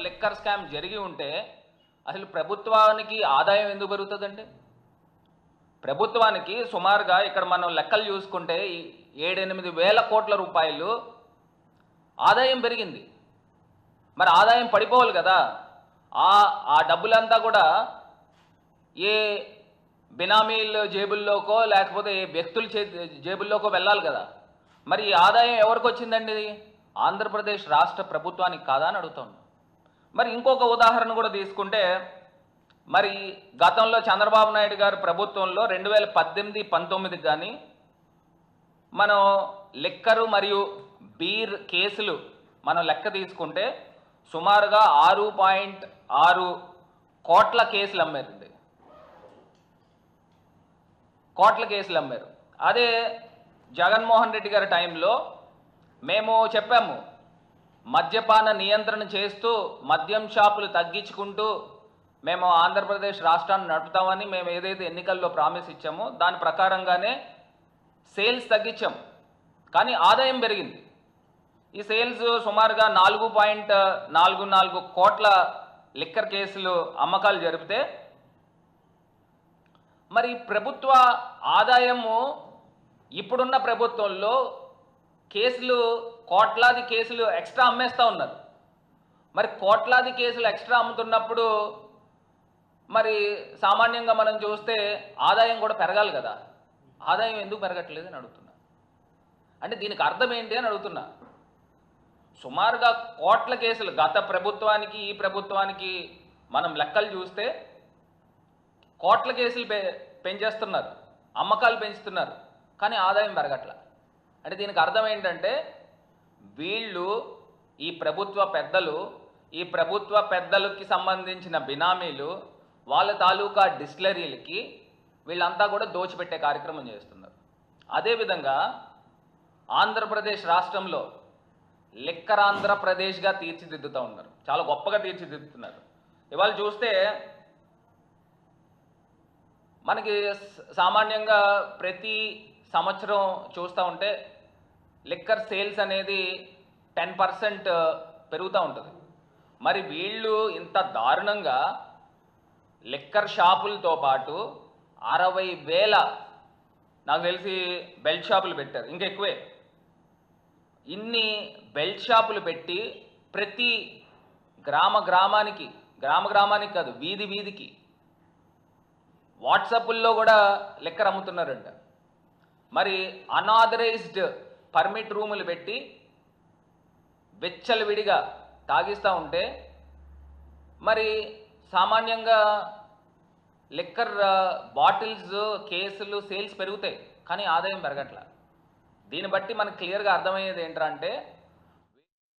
Liquor scam జరిగి ఉంటే అసలు ప్రభుత్వానికి ఆదాయం ఎందుకు పెరుగుతుందండి? ప్రభుత్వానికి సుమారుగా ఇక్కడ మనం లెక్కలు చూసుకుంటే 7-8 వేల కోట్ల రూపాయలు ఆదాయం పెరిగింది. మరి ఆదాయం పడిపోవాలి కదా. ఆ డబ్బులంతా కూడా ఏ బినామీల జేబుల్లోకో లేకపోతే ఏ వ్యక్తుల జేబుల్లోకో వెళ్ళాలి కదా. మరి ఈ ఆదాయం ఎవరికి వచ్చిందండి? ఆంధ్రప్రదేశ్ రాష్ట్ర ప్రభుత్వానికి కాదా అని అడుగుతాను. మరి ఇంకొక ఉదాహరణ కూడా తీసుకుంటే, మరి గతంలో చంద్రబాబు నాయుడు గారి ప్రభుత్వంలో 2018-19 కానీ మనం లిక్కరు మరియు బీర్ కేసులు మనం లెక్క తీసుకుంటే సుమారుగా 6.6 కోట్ల కేసులు అమ్మారండి. కోట్ల కేసులు అమ్మారు. అదే జగన్మోహన్ రెడ్డి గారి టైంలో మేము చెప్పాము, మద్యపాన నియంత్రణ చేస్తూ మద్యం షాపులు తగ్గించుకుంటూ మేము ఆంధ్రప్రదేశ్ రాష్ట్రాన్ని నడుపుతామని మేము ఏదైతే ఎన్నికల్లో ప్రామిస్ ఇచ్చామో దాని ప్రకారంగానే సేల్స్ తగ్గించాం, కానీ ఆదాయం పెరిగింది. ఈ సేల్స్ సుమారుగా 4.44 కోట్ల లిక్కర్ కేసులు అమ్మకాలు జరిపితే మరి ప్రభుత్వ ఆదాయము ఇప్పుడున్న ప్రభుత్వంలో కేసులు కోట్లాది కేసులు ఎక్స్ట్రా అమ్మేస్తూ ఉన్నారు. మరి కోట్లాది కేసులు ఎక్స్ట్రా అమ్ముతున్నప్పుడు మరి సామాన్యంగా మనం చూస్తే ఆదాయం కూడా పెరగాలి కదా. ఆదాయం ఎందుకు పెరగట్లేదు అని అడుగుతున్నా. అంటే దీనికి అర్థం ఏంటి అని అడుగుతున్నా. సుమారుగా కోట్ల కేసులు గత ప్రభుత్వానికి ఈ ప్రభుత్వానికి మనం లెక్కలు చూస్తే కోట్ల కేసులు పెంచేస్తున్నారు, అమ్మకాలు పెంచుతున్నారు, కానీ ఆదాయం పెరగట్ల. అంటే దీనికి అర్థం ఏంటంటే వీళ్ళు ఈ ప్రభుత్వ పెద్దలకి సంబంధించిన బినామీలు వాళ్ళ తాలూకా డిస్టిలరీలకి వీళ్ళంతా కూడా దోచిపెట్టే కార్యక్రమం చేస్తున్నారు. అదేవిధంగా ఆంధ్రప్రదేశ్ రాష్ట్రంలో లిక్కర్ ఆంధ్రప్రదేశ్గా తీర్చిదిద్దుతూ ఉన్నారు, చాలా గొప్పగా తీర్చిదిద్దుతున్నారు. ఇవాళ చూస్తే మనకి సామాన్యంగా ప్రతి సంవత్సరం చూస్తూ ఉంటే లిక్కర్ సేల్స్ అనేది 10% పెరుగుతూ ఉంటుంది. మరి వీళ్ళు ఇంత దారుణంగా లిక్కర్ షాపులతో పాటు 60,000 నాకు తెలిసి బెల్ట్ షాపులు పెట్టారు, ఇంకా ఎక్కువే. ఇన్ని బెల్ట్ షాపులు పెట్టి ప్రతి గ్రామానికి కాదు, వీధికి వాట్సాప్ల్లో కూడా లిక్కర్ అమ్ముతున్నారంట. మరి అన్ఆథరైజ్డ్ పర్మిట్ రూములు పెట్టి విచ్చలవిడిగా తాగిస్తూ ఉంటే మరి సామాన్యంగా లిక్కర్ బాటిల్స్ కేసులు సేల్స్ పెరుగుతాయి, కానీ ఆదాయం పెరగట్ల. దీన్ని బట్టి మనకు క్లియర్గా అర్థమయ్యేది ఏంటంటే